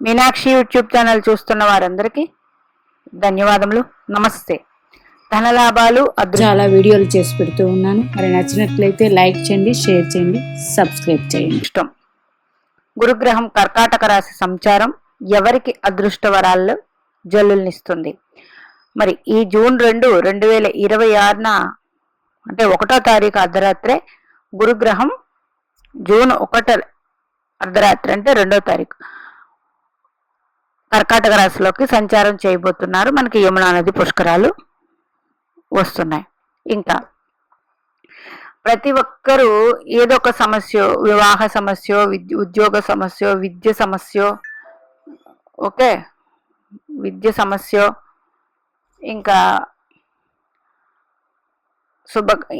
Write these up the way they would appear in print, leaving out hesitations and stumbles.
Meenakshi YouTube channel చూస్తున్న వారందరికీ ధన్యవాదములు. నమస్తే. ధనలాభాలు చాలా వీడియోలు చేసి పెడుతూ ఉన్నాను. మరి నచ్చినట్లయితే లైక్ చేయండి, షేర్ చేయండి, సబ్స్క్రైబ్ చేయండి. ఇష్టం. గురుగ్రహం కర్కాటక రాశి సంచారం ఎవరికి అదృష్ట వరాల్లో జల్లుల్నిస్తుంది? మరి ఈ జూన్ 2, 2026 అంటే 1వ తారీఖు అర్ధరాత్రే గురుగ్రహం జూన్ 1 అర్ధరాత్రి అంటే 2వ తారీఖు కర్కాటక రాశిలోకి సంచారం చేయబోతున్నారు. మనకి యమునా నది పుష్కరాలు వస్తున్నాయి. ఇంకా ప్రతి ఒక్కరూ ఏదో ఒక సమస్య, వివాహ సమస్య, ఉద్యోగ సమస్య, విద్య సమస్య, ఓకే, విద్య సమస్య, ఇంకా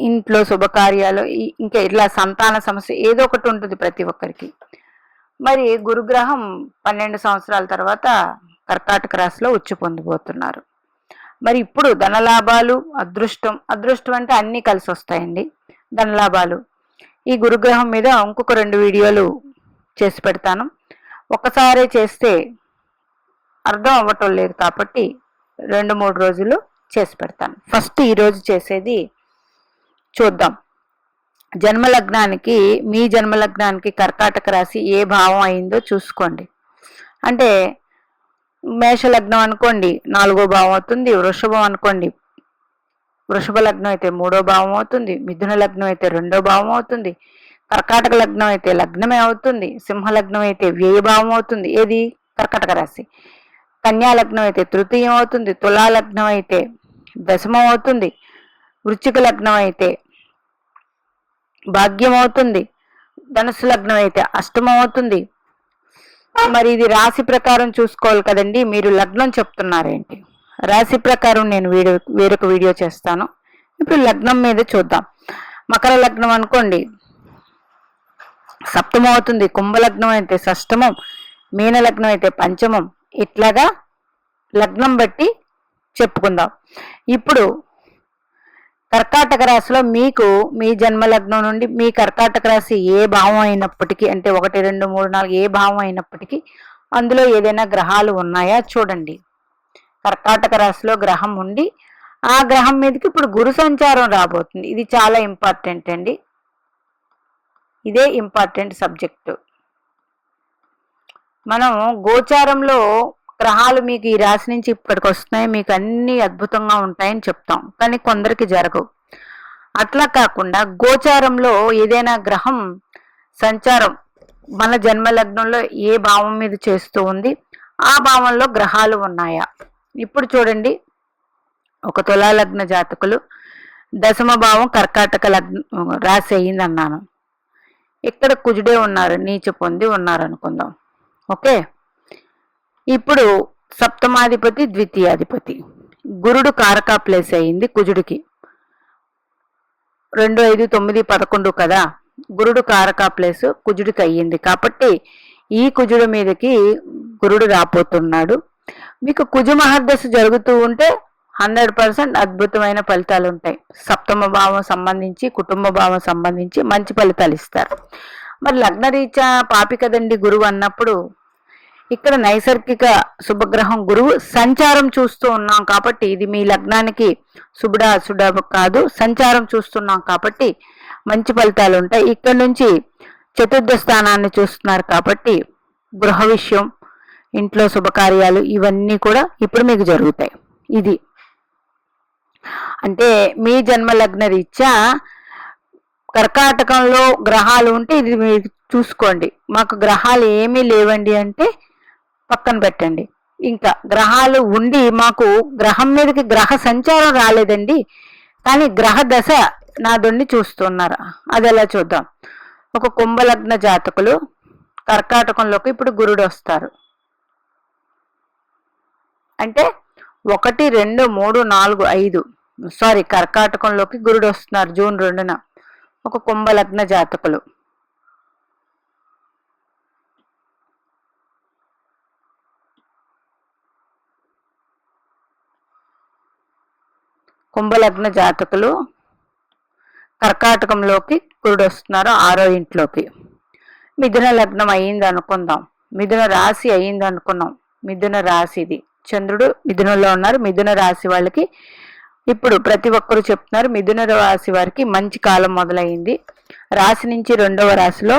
ఇంట్లో శుభకార్యాలు, ఇంకా ఇట్లా సంతాన సమస్య ఏదో ఒకటి ఉంటుంది ప్రతి ఒక్కరికి. మరి గురుగ్రహం 12 సంవత్సరాల తర్వాత కర్కాటక రాశిలో ఉచ్చు పొందబోతున్నారు. మరి ఇప్పుడు ధనలాభాలు, అదృష్టం అంటే అన్నీ కలిసి వస్తాయండి. ధనలాభాలు ఈ గురుగ్రహం మీద ఇంకొక 2 వీడియోలు చేసి పెడతాను. ఒకసారి చేస్తే అర్థం అవ్వటం లేదు కాబట్టి 2-3 రోజులు చేసి పెడతాను. ఫస్ట్ ఈరోజు చేసేది చూద్దాం. జన్మలగ్నానికి, మీ జన్మలగ్నానికి కర్కాటక రాశి ఏ భావం అయిందో చూసుకోండి. అంటే మేషలగ్నం అనుకోండి 4వ భావం అవుతుంది. వృషభం అనుకోండి, వృషభ లగ్నం అయితే 3వ భావం అవుతుంది. మిథున లగ్నం అయితే 2వ భావం అవుతుంది. కర్కాటక లగ్నం అయితే లగ్నమే అవుతుంది. సింహ లగ్నం అయితే వ్యయ భావం అవుతుంది. ఏది? కర్కాటక రాశి. కన్యా లగ్నం అయితే తృతీయం అవుతుంది. తులా లగ్నం అయితే దశమం అవుతుంది. వృశ్చిక లగ్నం అయితే భాగ్యం అవుతుంది. ధనుసు లగ్నం అయితే అష్టమం అవుతుంది. మరి ఇది రాశి ప్రకారం చూసుకోవాలి కదండి. మీరు లగ్నం చెప్తున్నారేంటి? రాశి ప్రకారం నేను వేరొక వీడియో చేస్తాను. ఇప్పుడు లగ్నం మీద చూద్దాం. మకర లగ్నం అనుకోండి సప్తమం అవుతుంది. కుంభలగ్నం అయితే షష్టమం, మీన లగ్నం అయితే పంచమం. ఇట్లాగా లగ్నం బట్టి చెప్పుకుందాం. ఇప్పుడు కర్కాటక రాశిలో మీకు, మీ జన్మలగ్నం నుండి మీ కర్కాటక రాశి ఏ భావం అయినప్పటికీ, అంటే 1, 2, 3, 4 ఏ భావం అయినప్పటికీ అందులో ఏదైనా గ్రహాలు ఉన్నాయా చూడండి. కర్కాటక రాశిలో గ్రహం ఉండి ఆ గ్రహం మీదకి ఇప్పుడు గురు సంచారం రాబోతుంది. ఇది చాలా ఇంపార్టెంట్ అండి. ఇదే ఇంపార్టెంట్ సబ్జెక్టు. మనం గోచారంలో గ్రహాలు మీకు ఈ రాశి నుంచి ఇప్పటికి వస్తున్నాయి, మీకు అన్ని అద్భుతంగా ఉంటాయని చెప్తాం, కానీ కొందరికి జరగవు. అట్లా కాకుండా గోచారంలో ఏదైనా గ్రహం సంచారం మన జన్మలగ్నంలో ఏ భావం మీద చేస్తూ ఉంది, ఆ భావంలో గ్రహాలు ఉన్నాయా ఇప్పుడు చూడండి. ఒక తులా లగ్న జాతకులు దశమ భావం కర్కాటక లగ్నం రాశి అయ్యింది అన్నాను. ఇక్కడ కుజుడే ఉన్నారు, నీచ పొంది ఉన్నారు అనుకుందాం. ఓకే, ఇప్పుడు సప్తమాధిపతి, ద్వితీయాధిపతి గురుడు కారకా ప్లేస్ అయింది కుజుడికి. 2, 5, 9, 11 కదా, గురుడు కారకా ప్లేస్ కుజుడికి అయ్యింది. కాబట్టి ఈ కుజుడి మీదకి గురుడు రాపోతున్నాడు. మీకు కుజ మహర్దశ జరుగుతూ ఉంటే 100% అద్భుతమైన ఫలితాలు ఉంటాయి. సప్తమ భావం సంబంధించి, కుటుంబ భావం సంబంధించి మంచి ఫలితాలు ఇస్తారు. మరి లగ్నరీత్యా పాపి కదండి గురువు అన్నప్పుడు, ఇక్కడ నైసర్గిక శుభగ్రహం గురువు సంచారం చూస్తూ ఉన్నాం కాబట్టి, ఇది మీ లగ్నానికి శుభుడా అశుభ కాదు, సంచారం చూస్తున్నాం కాబట్టి మంచి ఫలితాలు ఉంటాయి. ఇక్కడ నుంచి చతుర్థ స్థానాన్ని చూస్తున్నారు కాబట్టి గృహ విషయం, ఇంట్లో శుభకార్యాలు ఇవన్నీ కూడా ఇప్పుడు మీకు జరుగుతాయి. ఇది అంటే మీ జన్మ లగ్న రీత్యా కర్కాటకంలో గ్రహాలు ఉంటే ఇది మీరు చూసుకోండి. మాకు గ్రహాలు ఏమీ లేవండి అంటే పక్కన పెట్టండి. ఇంకా గ్రహాలు ఉండి మాకు గ్రహం మీదకి గ్రహ సంచారం రాలేదండి, కానీ గ్రహ దశ నాదొన్ని చూస్తున్నారు. అది ఎలా చూద్దాం. ఒక కుంభలగ్న జాతకులు కర్కాటకంలోకి ఇప్పుడు గురుడు వస్తారు. అంటే 1, 2, 3, 4, 5 కర్కాటకంలోకి గురుడు వస్తున్నారు జూన్ 2న. ఒక కుంభలగ్న జాతకులు కుంభలగ్న జాతకులు కర్కాటకంలోకి గురుడు వస్తున్నారు 6వ ఇంట్లోకి. మిథున లగ్నం అయ్యింది అనుకుందాం. మిథున రాశి అయ్యింది అనుకున్నాం. మిథున రాశి ఇది. చంద్రుడు మిథునంలో ఉన్నారు. మిథున రాశి వాళ్ళకి ఇప్పుడు ప్రతి ఒక్కరు చెప్తున్నారు మిథున రాశి వారికి మంచి కాలం మొదలైంది. రాశి నుంచి 2వ రాశిలో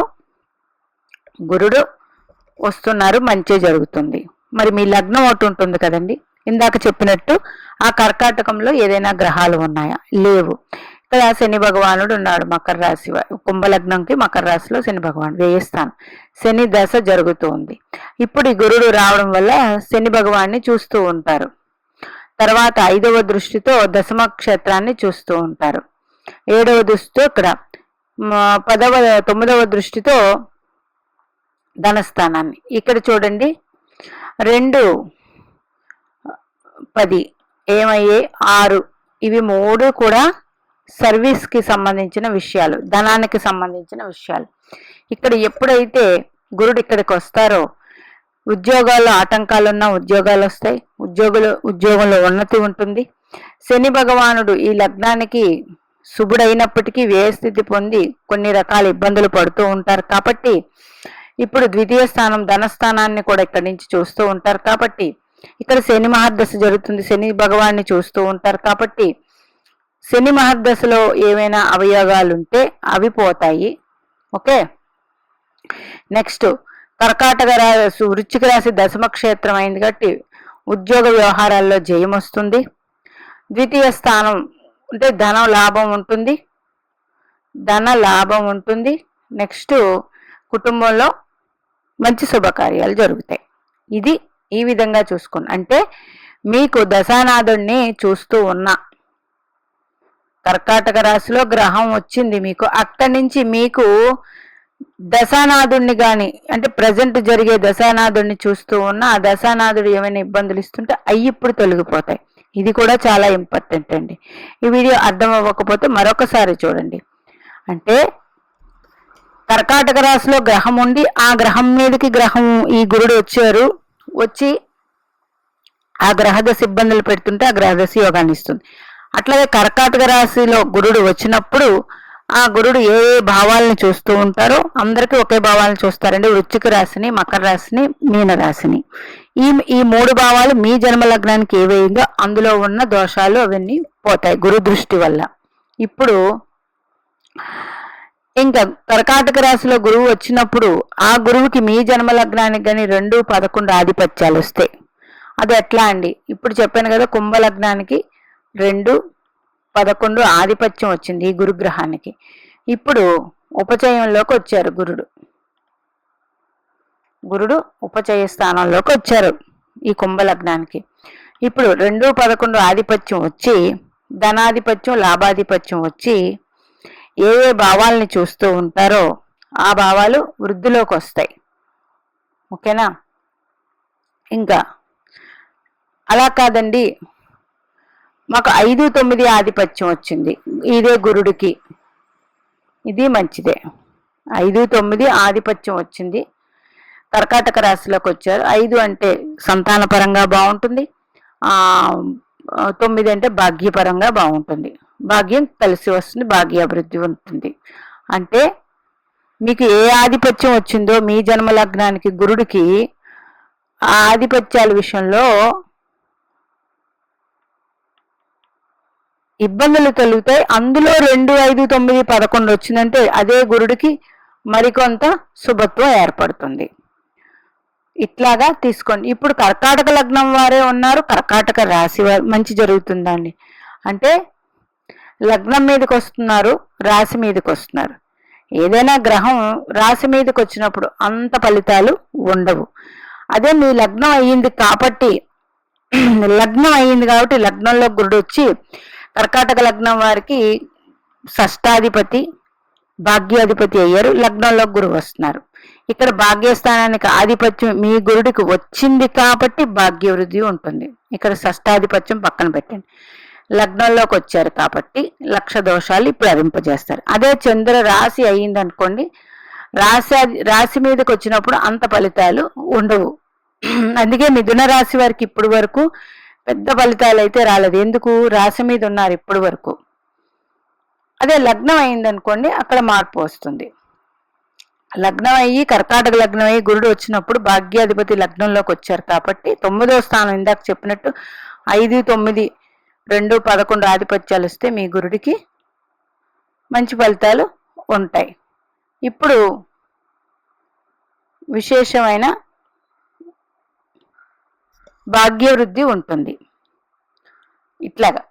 గురుడు వస్తున్నారు, మంచి జరుగుతుంది. మరి మీ లగ్నం ఒకటి ఉంటుంది కదండి, ఇందాక చెప్పినట్టు ఆ కర్కాటకంలో ఏదైనా గ్రహాలు ఉన్నాయా? లేవు. ఇక్కడ శని భగవానుడు ఉన్నాడు మకర రాశి, కుంభలగ్నంకి మకర రాశిలో శని భగవానుడు వేయిస్తాను. శని దశ జరుగుతూ ఉంది. ఇప్పుడు ఈ గురుడు రావడం వల్ల శని భగవాన్ని చూస్తూ ఉంటారు. తర్వాత 5వ దృష్టితో దశమ క్షేత్రాన్ని చూస్తూ ఉంటారు. 7వ దృష్టితో ఇక్కడ 9వ దృష్టితో ధనస్థానాన్ని. ఇక్కడ చూడండి 2, 10 ఏమయ్యే 6, ఇవి 3 కూడా సర్వీస్కి సంబంధించిన విషయాలు, ధనానికి సంబంధించిన విషయాలు. ఇక్కడ ఎప్పుడైతే గురుడు ఇక్కడికి వస్తారో ఉద్యోగాల్లో ఆటంకాలున్నా ఉద్యోగాలు వస్తాయి, ఉద్యోగంలో ఉన్నతి ఉంటుంది. శని భగవానుడు ఈ లగ్నానికి శుభుడైనప్పటికీ వ్యయస్థితి పొంది కొన్ని రకాల ఇబ్బందులు పడుతూ ఉంటారు. కాబట్టి ఇప్పుడు ద్వితీయ స్థానం ధనస్థానాన్ని కూడా ఇక్కడి నుంచి చూస్తూ ఉంటారు. కాబట్టి ఇక్కడ శని మహర్దశ జరుగుతుంది, శని భగవాన్ని చూస్తూ ఉంటారు. కాబట్టి శని మహర్దశలో ఏమైనా అవయోగాలుంటే అవి పోతాయి. ఓకే, నెక్స్ట్ కర్కాటక రాశి వృశ్చిక రాశి దశమ క్షేత్రం అయింది కాబట్టి ఉద్యోగ వ్యవహారాల్లో జయం వస్తుంది. ద్వితీయ స్థానం అంటే ధన లాభం ఉంటుంది. నెక్స్ట్ కుటుంబంలో మంచి శుభకార్యాలు జరుగుతాయి. ఇది ఈ విధంగా చూసుకుని అంటే మీకు దశానాథుడిని చూస్తూ ఉన్నా కర్కాటక రాశిలో గ్రహం వచ్చింది మీకు, అక్కడి నుంచి మీకు దశానాథుడిని కానీ అంటే ప్రజెంట్ జరిగే దశానాథుడిని చూస్తూ ఉన్నా ఆ దశానాథుడు ఏమైనా ఇబ్బందులు ఇస్తుంటే అవి ఇప్పుడు తొలగిపోతాయి. ఇది కూడా చాలా ఇంపార్టెంట్ అండి. ఈ వీడియో అర్థం అవ్వకపోతే మరొకసారి చూడండి. అంటే కర్కాటక రాశిలో గ్రహం ఉండి ఆ గ్రహం మీదకి ఈ గురుడు వచ్చి ఆ గ్రహదశ ఇబ్బందులు పెడుతుంటే ఆ గ్రహదశ యోగాన్ని ఇస్తుంది. అట్లాగే కర్కాటక రాశిలో గురుడు వచ్చినప్పుడు ఆ గురుడు ఏ ఏ భావాలను చూస్తూ ఉంటారో అందరికీ ఒకే భావాలను చూస్తారండి. వృశ్చిక రాశిని, మకర రాశిని, మీన రాశిని. ఈ 3 భావాలు మీ జన్మ లగ్నానికి ఏవైందో అందులో ఉన్న దోషాలు అవన్నీ పోతాయి గురు దృష్టి వల్ల. ఇప్పుడు ఇంకా కర్కాటక రాశిలో గురువు వచ్చినప్పుడు ఆ గురువుకి మీ జన్మ లగ్నానికి కానీ 2, 11 ఆధిపత్యాలు వస్తాయి. అది ఎట్లా అండి? ఇప్పుడు చెప్పాను కదా, కుంభలగ్నానికి 2, 11 ఆధిపత్యం వచ్చింది ఈ గురుగ్రహానికి. ఇప్పుడు ఉపచయంలోకి వచ్చారు గురుడు ఉపచయ స్థానంలోకి వచ్చారు ఈ కుంభలగ్నానికి. ఇప్పుడు 2, 11 ఆధిపత్యం వచ్చి ధనాధిపత్యం, లాభాధిపత్యం వచ్చి ఏ ఏ భావాల్ని చూస్తూ ఉంటారో ఆ భావాలు వృద్ధిలోకి వస్తాయి. ఓకేనా? ఇంకా అలా కాదండి, మాకు 5, 9 ఆధిపత్యం వచ్చింది ఇదే గురుడికి, ఇది మంచిదే. 5, 9 ఆధిపత్యం వచ్చింది, కర్కాటక రాశిలోకి వచ్చారు. 5 అంటే సంతానపరంగా బాగుంటుంది, 9 అంటే భాగ్యపరంగా బాగుంటుంది, భాగ్యం కలిసి వస్తుంది, భాగ్యాభివృద్ధి ఉంటుంది. అంటే మీకు ఏ ఆధిపత్యం వచ్చిందో మీ జన్మ లగ్నానికి గురుడికి ఆ ఆధిపత్యాల విషయంలో ఇబ్బందులు తొలుగుతాయి. అందులో 2, 5, 9, 11 వచ్చిందంటే అదే గురుడికి మరికొంత శుభత్వం ఏర్పడుతుంది. ఇట్లాగా తీసుకోండి. ఇప్పుడు కర్కాటక లగ్నం వారే ఉన్నారు, కర్కాటక రాశి వారు మంచి జరుగుతుందండి. అంటే లగ్నం మీదకి వస్తున్నారు, రాశి మీదకి వస్తున్నారు. ఏదైనా గ్రహం రాశి మీదకి వచ్చినప్పుడు అంత ఫలితాలు ఉండవు. అదే మీ లగ్నం అయ్యింది కాబట్టి లగ్నంలో గురుడు వచ్చి కర్కాటక లగ్నం వారికి షష్టాధిపతి, భాగ్యాధిపతి అయ్యారు, లగ్నంలో గురువు వస్తున్నారు. ఇక్కడ భాగ్యస్థానానికి ఆధిపత్యం మీ గురుడికి వచ్చింది కాబట్టి భాగ్యవృద్ధి ఉంటుంది. ఇక్కడ షష్టాధిపత్యం పక్కన పెట్టండి, లగ్నంలోకి వచ్చారు కాబట్టి లక్ష దోషాలు ఇప్పుడు అరింపజేస్తారు. అదే చంద్ర రాశి అయ్యింది అనుకోండి, రాశి మీదకి వచ్చినప్పుడు అంత ఫలితాలు ఉండవు. అందుకే మిథున రాశి వారికి ఇప్పుడు వరకు పెద్ద ఫలితాలు అయితే రాలేదు. ఎందుకు? రాశి మీద ఉన్నారు ఇప్పటి వరకు. అదే లగ్నం అయింది అనుకోండి, అక్కడ మార్పు వస్తుంది. లగ్నం అయ్యి కర్కాటక లగ్నం అయ్యి గురుడు వచ్చినప్పుడు భాగ్యాధిపతి లగ్నంలోకి వచ్చారు కాబట్టి 9వ స్థానం ఇందాక చెప్పినట్టు 5, 9, 2, 11 ఆధిపత్యాలు వస్తే మీ గురుడికి మంచి ఫలితాలు ఉంటాయి. ఇప్పుడు విశేషమైన భాగ్యవృద్ధి ఉంటుంది. ఇట్లాగా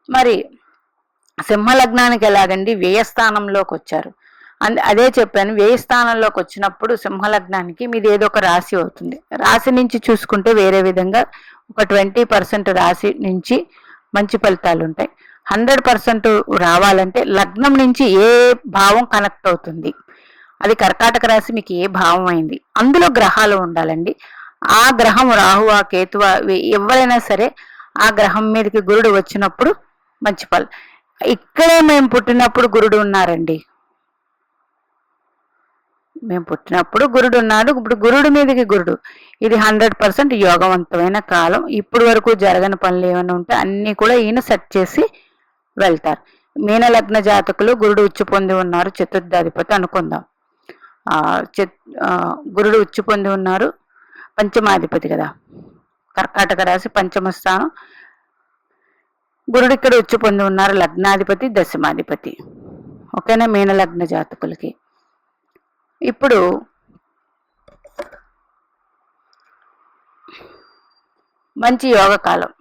మరి సింహలగ్నానికి ఎలాగండి వ్యయస్థానంలోకి వచ్చారు. అదే చెప్పాను, వ్యయస్థానంలోకి వచ్చినప్పుడు సింహలగ్నానికి మీది ఏదో ఒక రాశి అవుతుంది. రాశి నుంచి చూసుకుంటే వేరే విధంగా ఒక 20% రాశి నుంచి మంచి ఫలితాలు ఉంటాయి. 100% రావాలంటే లగ్నం నుంచి ఏ భావం కనెక్ట్ అవుతుంది, అది కర్కాటక రాశి మీకు ఏ భావం అయింది, అందులో గ్రహాలు ఉండాలండి. ఆ గ్రహం రాహువా కేతువా ఎవరైనా సరే ఆ గ్రహం మీదకి గురుడు వచ్చినప్పుడు మంచి ఫలం. ఇక్కడే మేము పుట్టినప్పుడు గురుడు ఉన్నారండి, మేము పుట్టినప్పుడు గురుడు ఉన్నాడు. ఇప్పుడు గురుడు మీదకి గురుడు, ఇది 100% యోగవంతమైన కాలం. ఇప్పుడు వరకు జరగని పనులు ఏమైనా ఉంటే అన్నీ కూడా ఈయన సెట్ చేసి వెళ్తారు. మీనలగ్న జాతకులు గురుడు ఉచ్చు పొంది ఉన్నారు, చతుర్థాధిపతి అనుకుందాం. గురుడు ఉచ్చు పొంది ఉన్నారు, పంచమాధిపతి కదా, కర్కాటక రాశి పంచమ స్థానం. గురుడు ఇక్కడ ఉచ్చు పొంది ఉన్నారు, లగ్నాధిపతి దశమాధిపతి. ఓకేనా మీనలగ్న జాతకులకి. ఇప్పుడు మంచి యోగకాలం.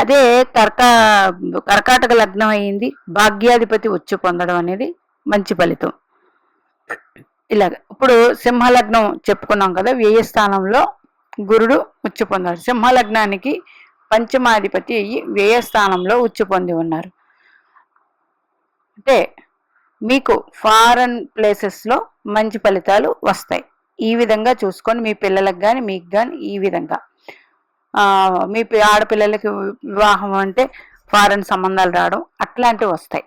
అదే కర్కాటక లగ్నం అయ్యింది, భాగ్యాధిపతి ఉచ్చు పొందడం అనేది మంచి ఫలితం. ఇలాగ ఇప్పుడు సింహలగ్నం చెప్పుకున్నాం కదా, వ్యయస్థానంలో గురుడు ఉచ్చు పొందాడు. సింహలగ్నానికి పంచమాధిపతి అయ్యి వ్యయస్థానంలో ఉచ్చు పొంది ఉన్నారు. అంటే మీకు ఫారెన్ ప్లేసెస్లో మంచి ఫలితాలు వస్తాయి. ఈ విధంగా చూసుకొని మీ పిల్లలకు కానీ మీకు కానీ ఈ విధంగా మీ ఆడపిల్లలకి వివాహం అంటే ఫారెన్ సంబంధాలు రావడం అట్లాంటివి వస్తాయి.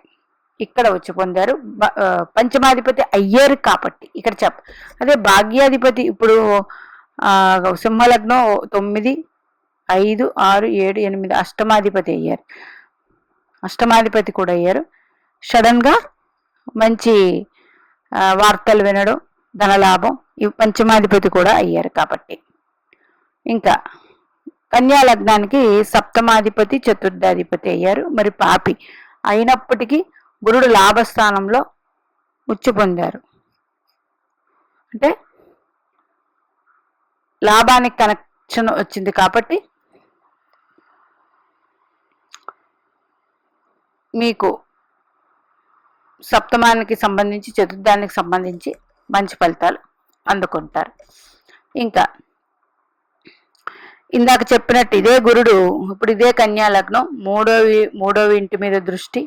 ఇక్కడ వచ్చి పొందారు. పంచమాధిపతి అయ్యారు కాబట్టి ఇక్కడ అదే భాగ్యాధిపతి ఇప్పుడు సింహలగ్నం 9, 5, 6, 7, 8 అష్టమాధిపతి అయ్యారు. అష్టమాధిపతి కూడా అయ్యారు. సడన్గా మంచి వార్తలు వినడం, ధనలాభం, ఇవి పంచమాధిపతి కూడా అయ్యారు కాబట్టి. ఇంకా కన్యా లగ్నానికి సప్తమాధిపతి చతుర్థాధిపతి అయ్యారు. మరి పాపి అయినప్పటికీ గురుడు లాభస్థానంలో ఉచ్చు పొందారు. అంటే లాభానికి కనెక్షన్ వచ్చింది కాబట్టి మీకు సప్తమానికి సంబంధించి చతుర్థానికి సంబంధించి మంచి ఫలితాలు అందుకుంటారు. ఇంకా ఇందాక చెప్పినట్టు ఇదే గురుడు ఇప్పుడు ఇదే కన్యా లగ్నం మూడవ ఇంటి మీద దృష్టి,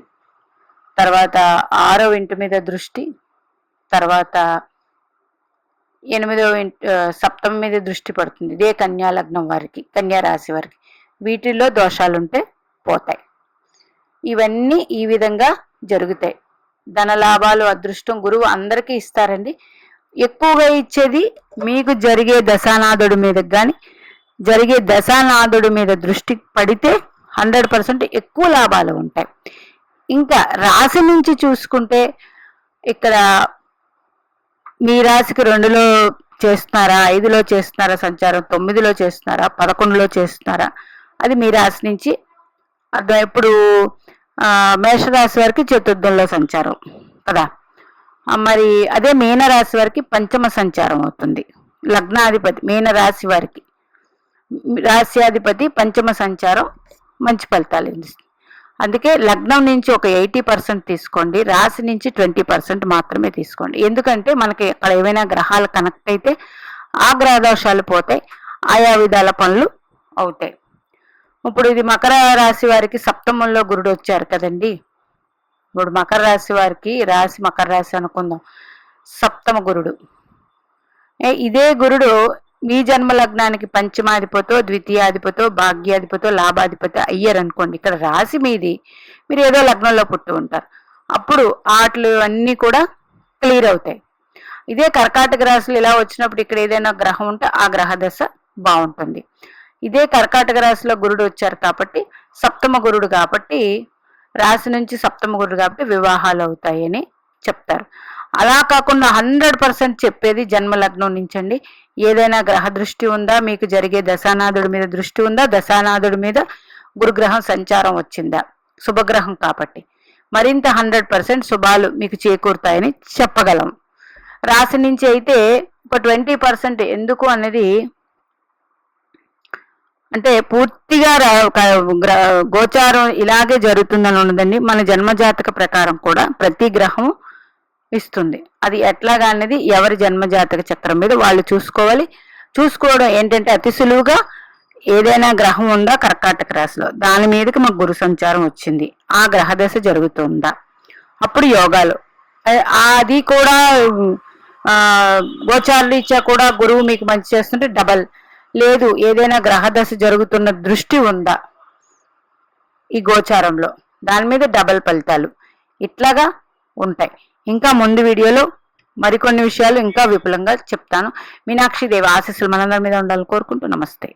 తర్వాత 6వ ఇంటి మీద దృష్టి, తర్వాత 8వ ఇంటి సప్తమ మీద దృష్టి పడుతుంది. ఇదే కన్యా లగ్నం వారికి, కన్యా రాశి వారికి. వీటిల్లో దోషాలుంటే పోతాయి. ఇవన్నీ ఈ విధంగా జరుగుతాయి. ధనలాభాలు, అదృష్టం గురువు అందరికీ ఇస్తారండి. ఎక్కువగా ఇచ్చేది మీకు జరిగే దశానాథుడి మీద కానీ జరిగే దశానాథుడి మీద దృష్టి పడితే 100% ఎక్కువ లాభాలు ఉంటాయి. ఇంకా రాశి నుంచి చూసుకుంటే ఇక్కడ మీ రాశికి 2లో చేస్తున్నారా, 5లో చేస్తున్నారా సంచారం, 9లో చేస్తున్నారా, 11లో చేస్తున్నారా, అది మీ రాశి నుంచి అర్థం. ఇప్పుడు మేషరాశి వారికి చతుర్థంలో సంచారం కదా, మరి అదే మీనరాశి వారికి పంచమ సంచారం అవుతుంది. లగ్నాధిపతి మీనరాశి వారికి రాశ్యాధిపతి పంచమ సంచారం మంచి ఫలితాలు ఇస్తుంది. అందుకే లగ్నం నుంచి ఒక 80% తీసుకోండి, రాశి నుంచి 20% మాత్రమే తీసుకోండి. ఎందుకంటే మనకి అక్కడ ఏవైనా గ్రహాలు కనెక్ట్ అయితే ఆ గ్రహ దోషాలు పోతాయి, ఆయా విధాల పనులు అవుతాయి. ఇప్పుడు ఇది మకర రాశి వారికి సప్తమంలో గురుడు వచ్చారు కదండి. ఇప్పుడు మకర రాశి వారికి మకర రాశి అనుకుందాం, సప్తమ గురుడు. ఇదే గురుడు మీ జన్మ లగ్నానికి పంచమాధిపతో, ద్వితీయాధిపతో, భాగ్యాధిపతో, లాభాధిపతి అయ్యారు అనుకోండి. ఇక్కడ రాశి మీది, మీరు ఏదో లగ్నంలో పుట్టి ఉంటారు. అప్పుడు ఆటలు అన్నీ కూడా క్లియర్ అవుతాయి. ఇదే కర్కాటక రాశులు ఇలా వచ్చినప్పుడు ఇక్కడ ఏదైనా గ్రహం ఉంటే ఆ గ్రహ దశ బాగుంటుంది. ఇదే కర్కాటక రాశిలో గురుడు వచ్చారు కాబట్టి సప్తమ గురుడు కాబట్టి రాశి నుంచి సప్తమ గురుడు కాబట్టి వివాహాలు అవుతాయని చెప్తారు. అలా కాకుండా 100% చెప్పేది జన్మ లగ్నం నుంచండి. ఏదైనా గ్రహ దృష్టి ఉందా, మీకు జరిగే దశానాథుడి మీద దృష్టి ఉందా, దశానాథుడి మీద గురుగ్రహం సంచారం వచ్చిందా, శుభగ్రహం కాబట్టి మరింత 100% శుభాలు మీకు చేకూరుతాయని చెప్పగలం. రాశి నుంచి అయితే ఒక 20% ఎందుకు అనేది అంటే పూర్తిగా గోచారం ఇలాగే జరుగుతుందని ఉండదండి. మన జన్మజాతక ప్రకారం కూడా ప్రతి గ్రహం ఇస్తుంది. అది ఎట్లాగా అనేది ఎవరి జన్మజాతక చక్రం మీద వాళ్ళు చూసుకోవాలి. చూసుకోవడం ఏంటంటే అతి సులువుగా ఏదైనా గ్రహం ఉందా కర్కాటక రాశిలో, దాని మీదకి మాకు గురు సంచారం వచ్చింది, ఆ గ్రహ దశ జరుగుతుందా, అప్పుడు యోగాలు. అది కూడా గోచారరీత్యా కూడా గురువు మీకు మంచి చేస్తుంటే డబల్. లేదు ఏదైనా గ్రహ దశ జరుగుతున్న దృష్టి ఉందా ఈ గోచారంలో, దాని మీద డబల్ ఫలితాలు ఇట్లాగా ఉంటాయి. ఇంకా ముందు వీడియోలో మరికొన్ని విషయాలు ఇంకా విపులంగా చెప్తాను. మీనాక్షి దేవి ఆశీస్సులు మనందరి మీద ఉండాలని కోరుకుంటూ నమస్తే.